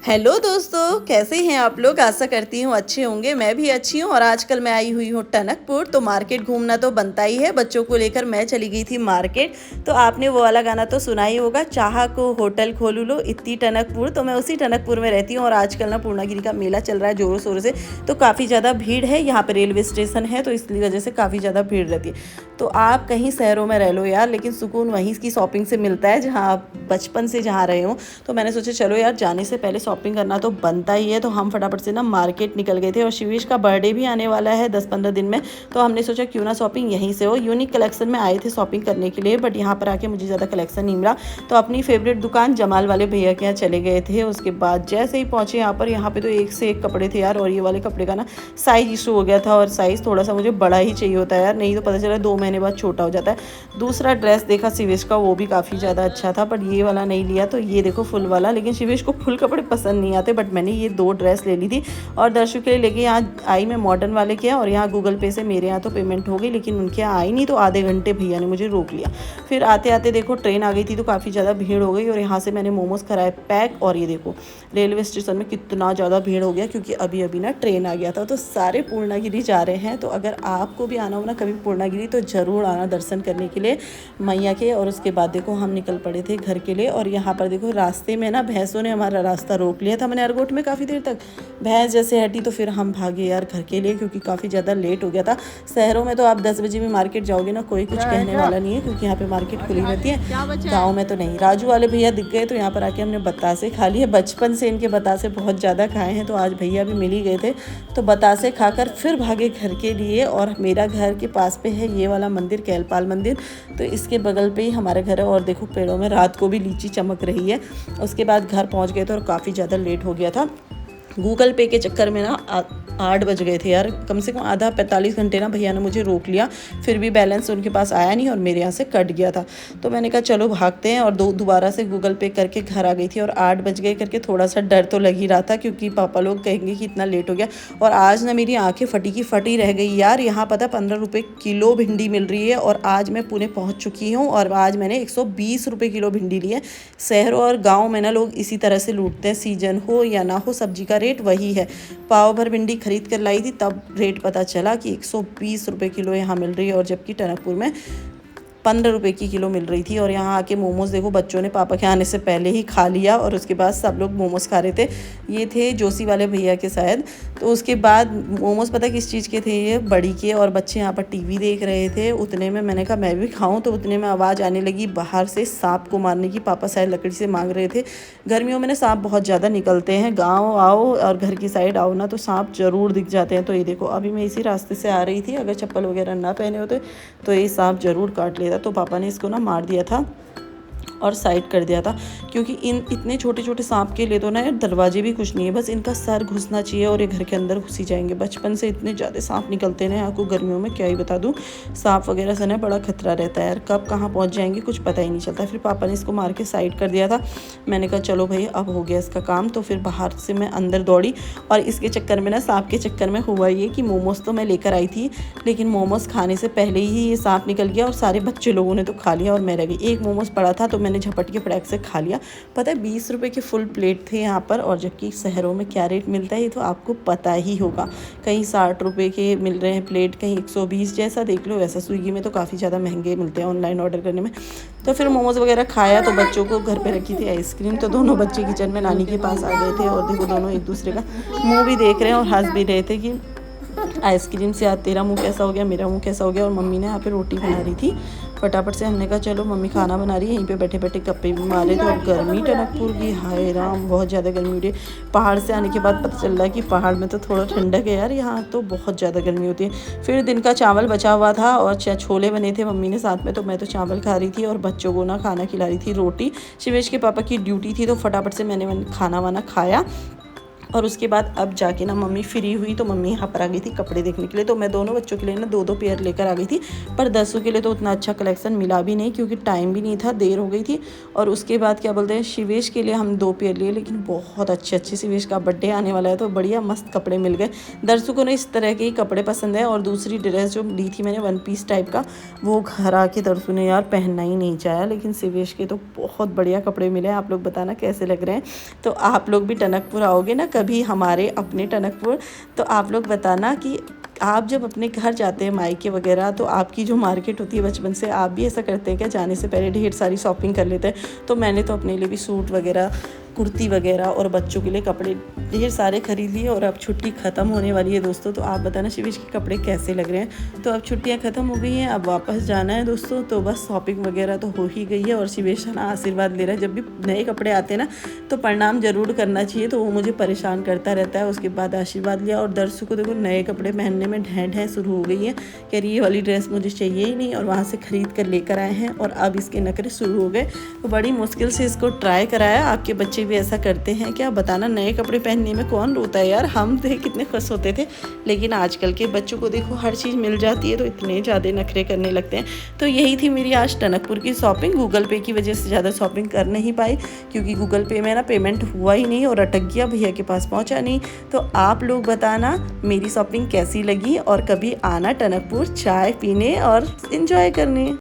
Hello दोस्तों, कैसे हैं आप लोग। आशा करती हूँ अच्छे होंगे। मैं भी अच्छी हूँ। और आजकल मैं आई हुई हूँ टनकपुर, तो मार्केट घूमना तो बनता ही है। बच्चों को लेकर मैं चली गई थी मार्केट। तो आपने वो वाला गाना तो सुना ही होगा, चाह को होटल खोलू लो इतनी टनकपुर। तो मैं उसी टनकपुर में रहती हूँ और आजकल ना पूर्णागिरी का मेला चल रहा है ज़ोरों शोरों से। तो काफ़ी ज़्यादा भीड़ है। यहाँ पर रेलवे स्टेशन है, तो इसकी वजह से काफ़ी ज़्यादा भीड़ रहती है। तो आप कहीं शहरों में रह लो यार, लेकिन सुकून वहीं की शॉपिंग से मिलता है जहाँ आप बचपन से जहाँ रहे हो। तो मैंने सोचा चलो यार, जाने से पहले शॉपिंग करना तो बनता ही है। तो हम फटाफट से ना मार्केट निकल गए थे। और शिवेश का बर्थडे भी आने वाला है 10-15 दिन में। तो हमने सोचा क्यों ना शॉपिंग यहीं से हो। यूनिक कलेक्शन में आए थे शॉपिंग करने के लिए, बट यहाँ पर आके मुझे ज़्यादा कलेक्शन नहीं मिला। तो अपनी फेवरेट दुकान जमाल वाले भैया के यहाँ चले गए थे। उसके बाद जैसे ही पहुँचे यहाँ पे तो एक से एक कपड़े थे यार। और ये वाले कपड़े का ना साइज़ इशू हो गया था, और साइज़ थोड़ा सा मुझे बड़ा ही चाहिए होता है यार, नहीं तो पता चला 2 महीने बाद छोटा हो जाता है। दूसरा ड्रेस देखा शिवेश का, वो भी काफ़ी ज़्यादा अच्छा था, बट ये वाला नहीं लिया। तो ये देखो फुल वाला, लेकिन शिवेश को फुल कपड़े पसंद नहीं आते, बट मैंने ये 2 ड्रेस ले ली थी। और दर्शु के लिए लेके यहाँ आई मैं मॉडर्न वाले के यहाँ। और यहाँ गूगल पे से मेरे यहाँ तो पेमेंट हो गई, लेकिन उनके यहाँ आई नहीं। तो आधे घंटे भैया ने मुझे रोक लिया। फिर आते आते देखो ट्रेन आ गई थी, तो काफ़ी ज़्यादा भीड़ हो गई। और यहाँ से मैंने मोमोज़ कराए पैक। और ये देखो रेलवे स्टेशन में कितना ज़्यादा भीड़ हो गया, क्योंकि अभी अभी ना ट्रेन आ गया था। तो सारे पूर्णागिरी जा रहे हैं। तो अगर आपको भी आना हो ना कभी पूर्णागिरी, तो ज़रूर आना दर्शन करने के लिए मैया के। और उसके बाद देखो हम निकल पड़े थे घर के लिए। और यहाँ पर देखो रास्ते में ना भैंसों ने हमारा रास्ता रोक लिया था। मैंने एयरपोर्ट में काफ़ी देर तक भैंस जैसे हटी, तो फिर हम भागे यार घर के लिए, क्योंकि काफ़ी ज़्यादा लेट हो गया था। शहरों में तो आप 10 बजे भी मार्केट जाओगे ना, कोई कुछ कहने वाला नहीं है, क्योंकि यहाँ पे मार्केट खुली रहती है। गाँव में तो नहीं। राजू वाले भैया दिख गए, तो यहाँ पर आके हमने बतासे खा लिए। बचपन से इनके बतासे बहुत ज़्यादा खाए हैं, तो आज भैया भी मिल ही गए थे। तो बतासे खाकर फिर भागे घर के लिए। और मेरा घर के पास पे है ये वाला मंदिर, कैलपाल मंदिर। तो इसके बगल पे ही हमारा घर है। और देखो पेड़ों में रात को भी लीची चमक रही है। उसके बाद घर पहुंच गए थे और काफ़ी ज़्यादा लेट हो गया था। गूगल पे के चक्कर में ना 8 बज गए थे यार। कम से कम आधा 45 घंटे ना भैया ने मुझे रोक लिया। फिर भी बैलेंस उनके पास आया नहीं और मेरे यहाँ से कट गया था। तो मैंने कहा चलो भागते हैं, और दोबारा से गूगल पे करके घर आ गई थी। और 8 बज गए करके थोड़ा सा डर तो लग ही रहा था, क्योंकि पापा लोग कहेंगे कि इतना लेट हो गया। और आज ना मेरी आँखें फटी की फटी रह गई यार। यहाँ पता 15 रुपये किलो भिंडी मिल रही है, और आज मैं पुणे पहुँच चुकी हूँ। और आज मैंने 120 रुपये किलो भिंडी ली है। शहर और गाँव में ना लोग इसी तरह से लूटते हैं, सीजन हो या ना हो सब्जी का रेट वही है। पाव भर भिंडी खरीद कर लाई थी, तब रेट पता चला कि 120 रुपये किलो यहाँ मिल रही है। और जबकि टनकपुर में 15 रुपये की किलो मिल रही थी। और यहाँ आके मोमोज़ देखो बच्चों ने पापा के आने से पहले ही खा लिया। और उसके बाद सब लोग मोमोज़ खा रहे थे। ये थे जोशी वाले भैया के शायद। तो उसके बाद मोमोज़ पता किस चीज़ के थे, ये बड़ी के। और बच्चे यहाँ पर टीवी देख रहे थे। उतने में मैंने कहा मैं भी खाऊं। तो उतने में आवाज़ आने लगी बाहर से सांप को मारने की। पापा शायद लकड़ी से मांग रहे थे। गर्मियों में ना सांप बहुत ज़्यादा निकलते हैं। गाँव आओ और घर की साइड आओ ना, तो सांप ज़रूर दिख जाते हैं। तो ये देखो अभी मैं इसी रास्ते से आ रही थी, अगर चप्पल वगैरह ना पहने होते तो ये सांप ज़रूर काट लेता। तो पापा ने इसको ना मार दिया था और साइड कर दिया था, क्योंकि इन इतने छोटे छोटे सांप के लिए तो ना यार दरवाजे भी कुछ नहीं है, बस इनका सर घुसना चाहिए और ये घर के अंदर घुस ही जाएंगे। बचपन से इतने ज़्यादा सांप निकलते हैं आपको गर्मियों में, क्या ही बता दूँ। सांप वगैरह से ना बड़ा खतरा रहता है यार, कब कहाँ पहुँच जाएंगे कुछ पता ही नहीं चलता। फिर पापा ने इसको मार के साइड कर दिया था। मैंने कहा चलो भाई अब हो गया इसका काम। तो फिर बाहर से मैं अंदर दौड़ी, और इसके चक्कर में ना सांप के चक्कर में हुआ ये कि मोमोज़ तो मैं लेकर आई थी, लेकिन मोमोज़ खाने से पहले ही ये सांप निकल गया। और सारे बच्चे लोगों ने तो खा लिया और मैं रह गई। एक मोमोज़ पड़ा था, तो मैंने झपट के फटाक से खा लिया। पता है 20 रुपये के फुल प्लेट थे यहाँ पर। और जबकि शहरों में क्या रेट मिलता है ये तो आपको पता ही होगा। कहीं 60 रुपये के मिल रहे हैं प्लेट, कहीं 120, जैसा देख लो वैसा। स्विगी में तो काफ़ी ज़्यादा महंगे मिलते हैं ऑनलाइन ऑर्डर करने में। तो फिर मोमोज़ वगैरह खाया। तो बच्चों को घर पे रखी थी आइसक्रीम, तो दोनों बच्चे किचन में नानी के पास आ गए थे। और देखो दोनों एक दूसरे का मुँह भी देख रहे हैं और हंस भी रहे थे कि आइसक्रीम से आज तेरा मुंह कैसा हो गया, मेरा मुंह कैसा हो गया। और मम्मी ने यहाँ पे रोटी बना रही थी फटाफट से। हमने कहा चलो मम्मी खाना बना रही है, यहीं पे बैठे बैठे गप्पे भी मार रहे थे। और गर्मी टनकपुर की, हाय राम, बहुत ज़्यादा गर्मी हो रही है। पहाड़ से आने के बाद पता चल रहा है कि पहाड़ में तो थोड़ा ठंडक है यार, यहाँ तो बहुत ज़्यादा गर्मी होती है। फिर दिन का चावल बचा हुआ था और छोले बने थे मम्मी ने साथ में, तो मैं तो चावल खा रही थी और बच्चों को ना खाना खिला रही थी रोटी। शिवेश के पापा की ड्यूटी थी, तो फटाफट से मैंने खाना वाना खाया। और उसके बाद अब जाके ना मम्मी फ्री हुई तो मम्मी यहाँ पर आ गई थी कपड़े देखने के लिए। तो मैं दोनों बच्चों के लिए ना 2-2 पेयर लेकर आ गई थी, पर दसों के लिए तो उतना अच्छा कलेक्शन मिला भी नहीं क्योंकि टाइम भी नहीं था, देर हो गई थी। और उसके बाद क्या बोलते हैं, शिवेश के लिए हम 2 पेयर लिए, लेकिन बहुत अच्छे शिवेश का बर्थडे आने वाला है तो बढ़िया मस्त कपड़े मिल गए। दर्शकों को ना इस तरह के ही कपड़े पसंद है। और दूसरी ड्रेस जो ली थी मैंने 1 पीस टाइप का, वो घर आके दर्शकों ने यार पहनना ही नहीं चाहा, लेकिन शिवेश के तो बहुत बढ़िया कपड़े मिले। आप लोग बताना कैसे लग रहे हैं। तो आप लोग भी टनकपुर आओगे ना कभी हमारे अपने टनकपुर, तो आप लोग बताना कि आप जब अपने घर जाते हैं मायके वगैरह, तो आपकी जो मार्केट होती है बचपन से, आप भी ऐसा करते हैं क्या, जाने से पहले ढेर सारी शॉपिंग कर लेते हैं। तो मैंने तो अपने लिए भी सूट वगैरह, कुर्ती वगैरह और बच्चों के लिए कपड़े ढेर सारे खरीद लिए। और अब छुट्टी ख़त्म होने वाली है दोस्तों, तो आप बताना शिवेश के कपड़े कैसे लग रहे हैं। तो अब छुट्टियां ख़त्म हो गई हैं, अब वापस जाना है दोस्तों। तो बस शॉपिंग वगैरह तो हो ही गई है। और शिवेश ना आशीर्वाद ले रहा है, जब भी नए कपड़े आते हैं ना तो प्रणाम जरूर करना चाहिए, तो वो मुझे परेशान करता रहता है। उसके बाद आशीर्वाद लिया। और दर्शकों को देखो नए कपड़े पहनने में ढह शुरू हो गई है, कह रही ये वाली ड्रेस मुझे चाहिए ही नहीं, और वहाँ से ख़रीद कर लेकर आए हैं। और अब इसके नखरे शुरू हो गए, तो बड़ी मुश्किल से इसको ट्राई कराया। आपके बच्चे भी ऐसा करते हैं क्या, बताना। नए कपड़े पहनने में कौन रोता है यार, हम देख कितने खुश होते थे, लेकिन आजकल के बच्चों को देखो हर चीज़ मिल जाती है तो इतने ज़्यादा नखरे करने लगते हैं। तो यही थी मेरी आज टनकपुर की शॉपिंग। गूगल पे की वजह से ज़्यादा शॉपिंग कर नहीं पाई क्योंकि गूगल पे में ना पेमेंट हुआ ही नहीं और अटक गया, भैया के पास पहुंचा नहीं। तो आप लोग बताना मेरी शॉपिंग कैसी लगी, और कभी आना टनकपुर चाय पीने और एंजॉय करने।